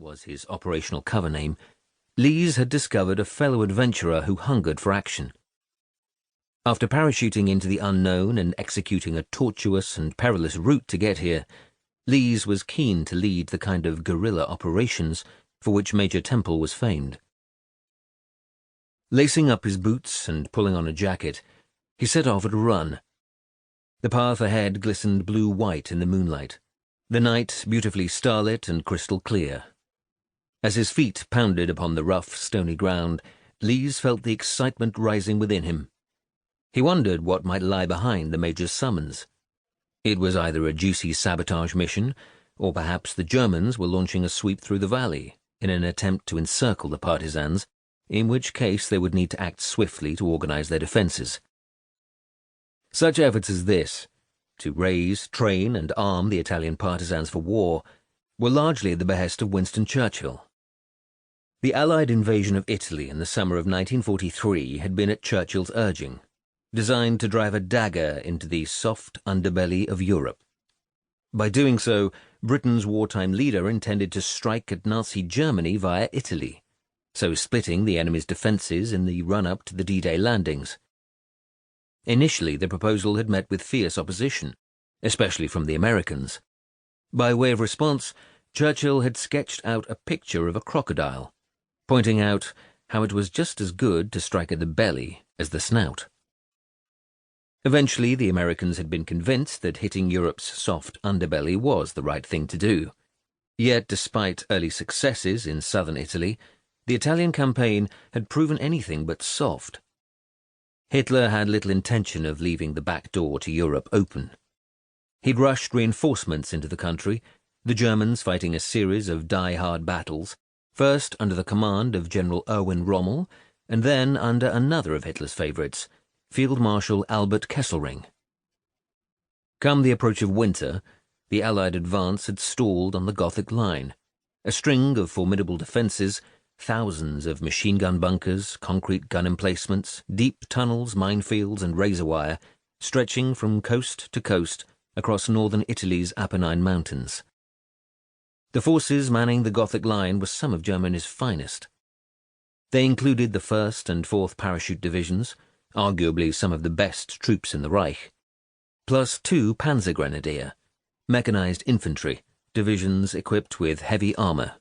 was his operational cover name, Lees had discovered a fellow adventurer who hungered for action. After parachuting into the unknown and executing a tortuous and perilous route to get here, Lees was keen to lead the kind of guerrilla operations for which Major Temple was famed. Lacing up his boots and pulling on a jacket, he set off at a run. The path ahead glistened blue-white in the moonlight, the night beautifully starlit and crystal clear. As his feet pounded upon the rough, stony ground, Lees felt the excitement rising within him. He wondered what might lie behind the Major's summons. It was either a juicy sabotage mission, or perhaps the Germans were launching a sweep through the valley in an attempt to encircle the partisans, in which case they would need to act swiftly to organize their defenses. Such efforts as this, to raise, train, and arm the Italian partisans for war, were largely at the behest of Winston Churchill. The Allied invasion of Italy in the summer of 1943 had been at Churchill's urging, designed to drive a dagger into the soft underbelly of Europe. By doing so, Britain's wartime leader intended to strike at Nazi Germany via Italy, so splitting the enemy's defences in the run-up to the D-Day landings. Initially, the proposal had met with fierce opposition, especially from the Americans. By way of response, Churchill had sketched out a picture of a crocodile, pointing out how it was just as good to strike at the belly as the snout. Eventually, the Americans had been convinced that hitting Europe's soft underbelly was the right thing to do. Yet, despite early successes in southern Italy, the Italian campaign had proven anything but soft. Hitler had little intention of leaving the back door to Europe open. He'd rushed reinforcements into the country, the Germans fighting a series of die-hard battles, first under the command of General Erwin Rommel, and then under another of Hitler's favourites, Field Marshal Albert Kesselring. Come the approach of winter, the Allied advance had stalled on the Gothic Line, a string of formidable defences, thousands of machine-gun bunkers, concrete gun emplacements, deep tunnels, minefields, and razor wire, stretching from coast to coast across northern Italy's Apennine Mountains. The forces manning the Gothic Line were some of Germany's finest. They included the 1st and 4th Parachute Divisions, arguably some of the best troops in the Reich, plus 2 Panzergrenadier, mechanized infantry, divisions equipped with heavy armour.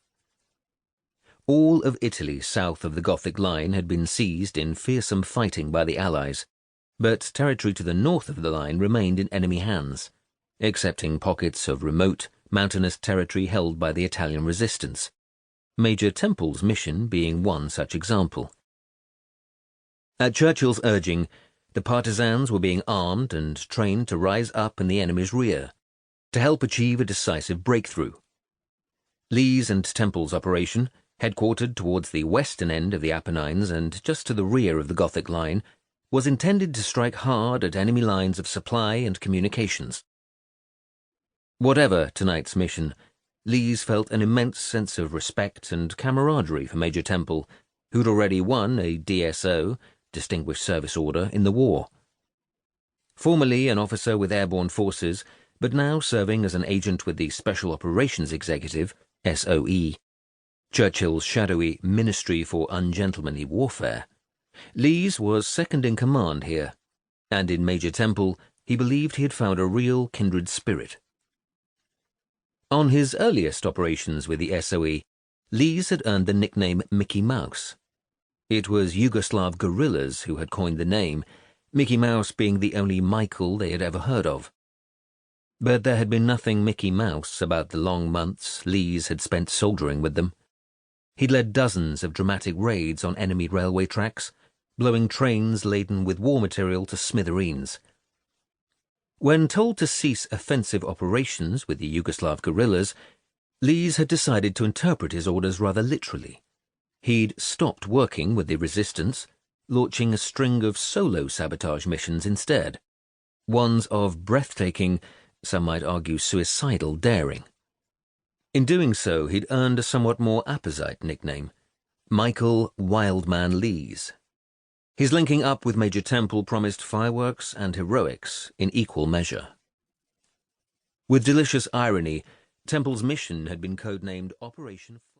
All of Italy south of the Gothic Line had been seized in fearsome fighting by the Allies, but territory to the north of the line remained in enemy hands, excepting pockets of remote, mountainous territory held by the Italian resistance, Major Temple's mission being one such example. At Churchill's urging, the partisans were being armed and trained to rise up in the enemy's rear, to help achieve a decisive breakthrough. Lee's and Temple's operation, headquartered towards the western end of the Apennines and just to the rear of the Gothic Line, was intended to strike hard at enemy lines of supply and communications. Whatever tonight's mission, Lees felt an immense sense of respect and camaraderie for Major Temple, who'd already won a DSO, Distinguished Service Order, in the war. Formerly an officer with airborne forces, but now serving as an agent with the Special Operations Executive, SOE, Churchill's shadowy Ministry for Ungentlemanly Warfare, Lees was second in command here, and in Major Temple he believed he had found a real kindred spirit. On his earliest operations with the SOE, Lees had earned the nickname Mickey Mouse. It was Yugoslav guerrillas who had coined the name, Mickey Mouse being the only Michael they had ever heard of. But there had been nothing Mickey Mouse about the long months Lees had spent soldiering with them. He'd led dozens of dramatic raids on enemy railway tracks, blowing trains laden with war material to smithereens. When told to cease offensive operations with the Yugoslav guerrillas, Lees had decided to interpret his orders rather literally. He'd stopped working with the resistance, launching a string of solo sabotage missions instead, ones of breathtaking, some might argue suicidal daring. In doing so, he'd earned a somewhat more apposite nickname, Michael Wildman Lees. His linking up with Major Temple promised fireworks and heroics in equal measure. With delicious irony, Temple's mission had been codenamed Operation